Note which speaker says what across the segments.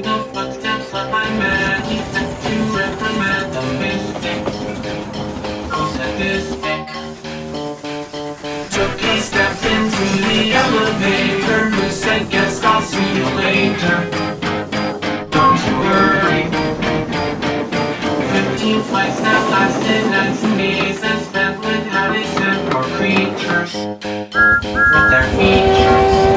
Speaker 1: to the footsteps of my man. He sent to reprimand the mystic, so sadistic. Took a step into the elevator, who said, guess I'll see you later. Don't you worry. 15 flights that lasted nights and days, and spent with how they sent poor creatures with their features.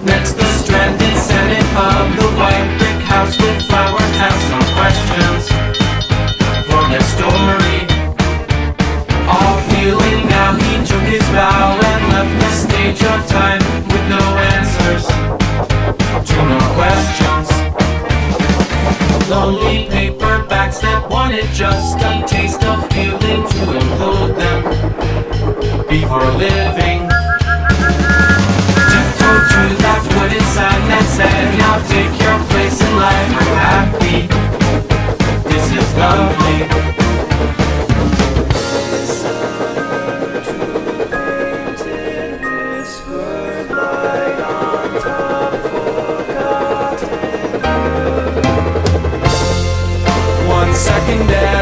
Speaker 1: Next, the stranded senate of the white brick house with flowers has some questions for their story. All feeling now, he took his bow and left the stage of time with no answers to no questions. Lonely paperbacks that wanted just a taste of feeling to implode them before living. Tiptoed to that wooden sign that said, now take your place in life, I'm happy, this is lovely. Second day